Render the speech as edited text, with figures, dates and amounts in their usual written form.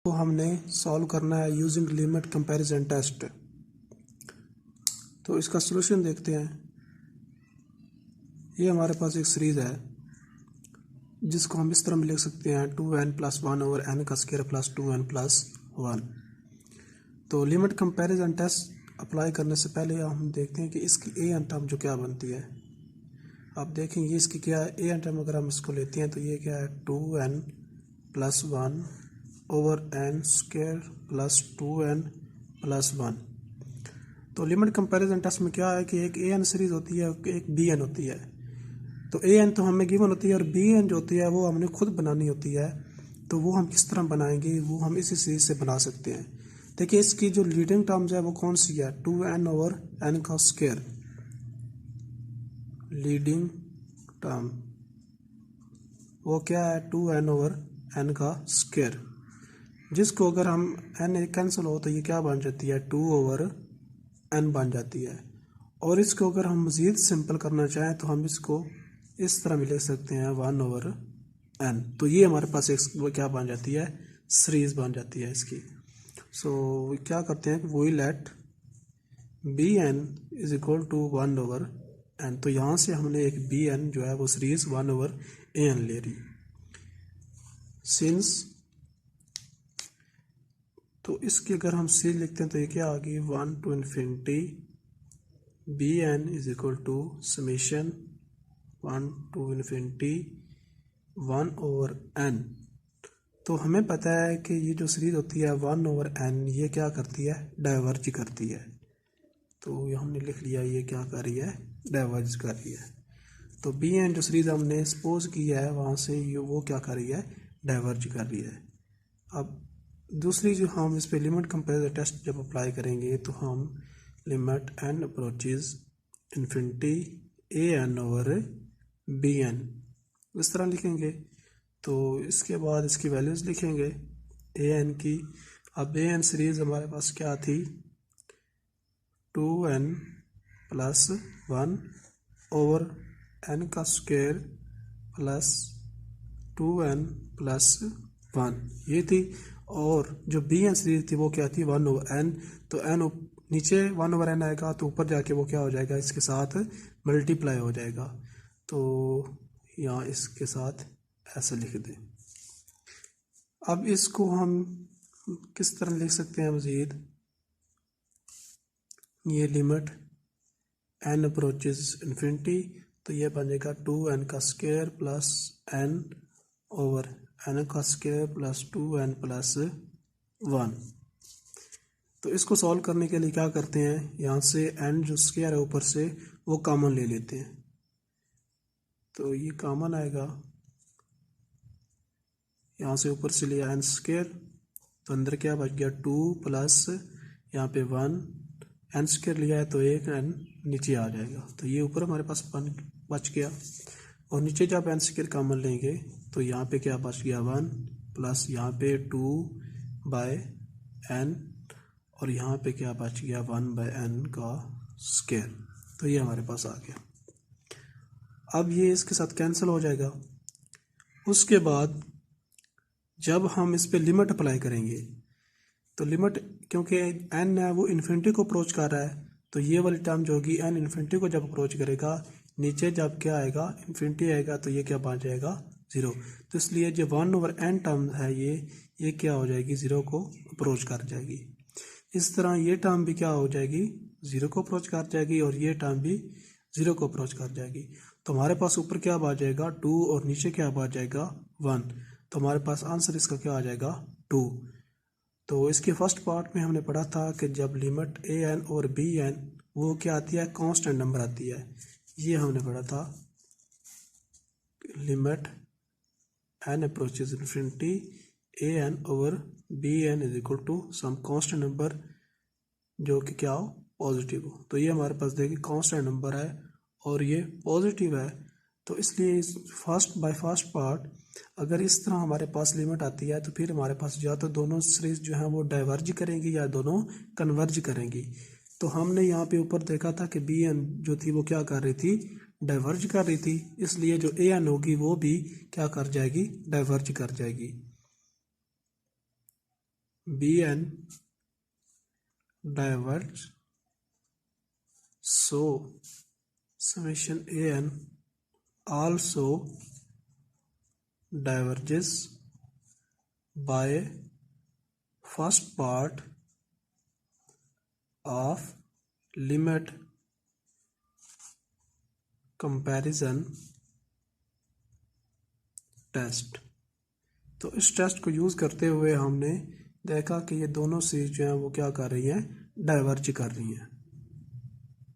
तो हमने सॉल्व करना है यूजिंग लिमिट कंपैरिजन टेस्ट। तो इसका सॉल्यूशन देखते हैं। ये हमारे पास एक सीरीज है जिसको हम इस तरह में लिख सकते हैं 2n+1 ओवर n का स्क्वायर प्लस 2n+1। तो लिमिट कंपैरिजन टेस्ट अप्लाई करने से पहले हम देखते हैं कि इसकी ए एन टर्म जो क्या बनती है। आप देखेंगे इसकी क्या है, ए एन टर्म अगर हम इसको लेते हैं तो ये क्या है 2n+1 over n square plus 2n+1। तो लिमिट कंपैरिजन टेस्ट में क्या है कि एक ए एन सीरीज होती है, एक बी एन होती है। तो ए एन तो हमें गिवन होती है और बी एन जो होती है वो हमने खुद बनानी होती है। तो वो हम किस तरह बनाएंगे, वो हम इसी सीरीज से बना सकते हैं। देखिए इसकी जो लीडिंग टर्म्स है वो कौन सी है, 2n ओवर n का स्क्वायर। लीडिंग टर्म वो क्या है 2n ओवर n का स्क्वायर, जिसको अगर हम n कैंसिल हो तो ये क्या बन जाती है 2 ओवर n बन जाती है। और इसको अगर हम मज़ीद सिंपल करना चाहें तो हम इसको इस तरह भी लिख सकते हैं 1 ओवर n। तो ये हमारे पास एक क्या बन जाती है, सीरीज बन जाती है इसकी। सो क्या करते हैं, we let b n is equal to 1 over n। तो यहाँ से हमने एक बी एन जो है वो सीरीज 1 ओवर ए एन ले रही। सिंस तो इसकी अगर हम सीरीज लिखते हैं तो ये क्या आ गई 1 to infinity b n is equal to summation 1 to infinity 1 over n। तो हमें पता है कि ये जो सीरीज होती है 1 ओवर n ये क्या करती है, डाइवर्ज करती है। तो ये हमने लिख लिया, ये क्या कर रही है, डाइवर्ज कर रही है। तो बी एन जो सीरीज हमने सपोज की है वहाँ से ये वो क्या कर रही है, डाइवर्ज कर रही है। अब दूसरी जो हम इस पे लिमिट कंपैरिजन टेस्ट जब अप्लाई करेंगे तो हम limit n approaches infinity a n over b N इस तरह लिखेंगे। तो इसके बाद इसकी वैल्यूज़ लिखेंगे ए एन की। अब ए एन सीरीज हमारे पास क्या थी 2n+1 ओवर n का स्क्वायर प्लस 2n+1 ये थी। और जो बी एन सीरीज थी वो क्या थी 1 ओवर n। तो n नीचे 1 ओवर n आएगा तो ऊपर जाके वो क्या हो जाएगा, इसके साथ मल्टीप्लाई हो जाएगा। तो यहाँ इसके साथ ऐसे लिख दें। अब इसको हम किस तरह लिख सकते हैं मज़ीद, ये लिमिट n अप्रोचेज इन्फिनिटी तो ये बनेगा 2n का square plus n over n का स्क्वायर प्लस 2n+1। तो इसको सॉल्व करने के लिए क्या करते हैं, यहाँ से n जो स्क्वायर है ऊपर से वो कॉमन ले लेते हैं। तो ये कॉमन आएगा, यहाँ से ऊपर से लिया n स्क्वायर तो अंदर क्या बच गया 2 प्लस यहाँ पे 1 n स्क्वायर लिया है तो एक n नीचे आ जाएगा। तो ये ऊपर हमारे पास 1 बच गया और नीचे जब n स्क्वायर कॉमन लेंगे तो यहाँ पे क्या बच गया 1 प्लस यहाँ पे 2/n और यहाँ पे क्या बच गया 1/n का स्क्वायर। तो ये हमारे पास आ गया। अब ये इसके साथ कैंसिल हो जाएगा। उसके बाद जब हम इस पे लिमिट अप्लाई करेंगे तो लिमिट क्योंकि n है वो इन्फिनिटी को अप्रोच कर रहा है तो ये वाली टर्म जो होगी n इन्फिनिटी को जब अप्रोच करेगा नीचे जब क्या आएगा इन्फिनिटी आएगा तो ये क्या बन जाएगा 0। तो इसलिए जो 1 ओवर n टर्म है ये क्या हो जाएगी 0 को अप्रोच कर जाएगी। इस तरह ये टर्म भी क्या हो जाएगी 0 को अप्रोच कर जाएगी और ये टर्म भी 0 को अप्रोच कर जाएगी। तो हमारे पास ऊपर क्या आ जाएगा 2 और नीचे क्या आ जाएगा 1। तो हमारे पास आंसर इसका क्या आ जाएगा 2। तो इसके फर्स्ट पार्ट में हमने पढ़ा था कि जब लिमिट ए एन और बी एन वो क्या आती है, कांस्टेंट नंबर आती है। ये हमने पढ़ा था limit n approaches infinity a n over b n is equal to some constant number जो कि क्या हो पॉजिटिव हो। तो ये हमारे पास देखिए कांस्टेंट नंबर है और ये पॉजिटिव है। तो इसलिए इस फर्स्ट पार्ट अगर इस तरह हमारे पास लिमिट आती है तो फिर हमारे पास या तो दोनों सीरीज जो हैं वो डाइवर्ज करेंगी या दोनों कन्वर्ज करेंगी। तो हमने यहाँ पे ऊपर देखा था कि बी एन जो थी वो क्या कर रही थी, डाइवर्ज कर रही थी। इसलिए जो ए एन होगी वो भी क्या कर जाएगी, डाइवर्ज कर जाएगी। B n diverge, so summation an also diverges by first part of limit comparison test. तो इस टेस्ट को यूज़ करते हुए हमने देखा कि ये दोनों सीरीज जो हैं वो क्या कर रही हैं, डाइवर्ज कर रही हैं।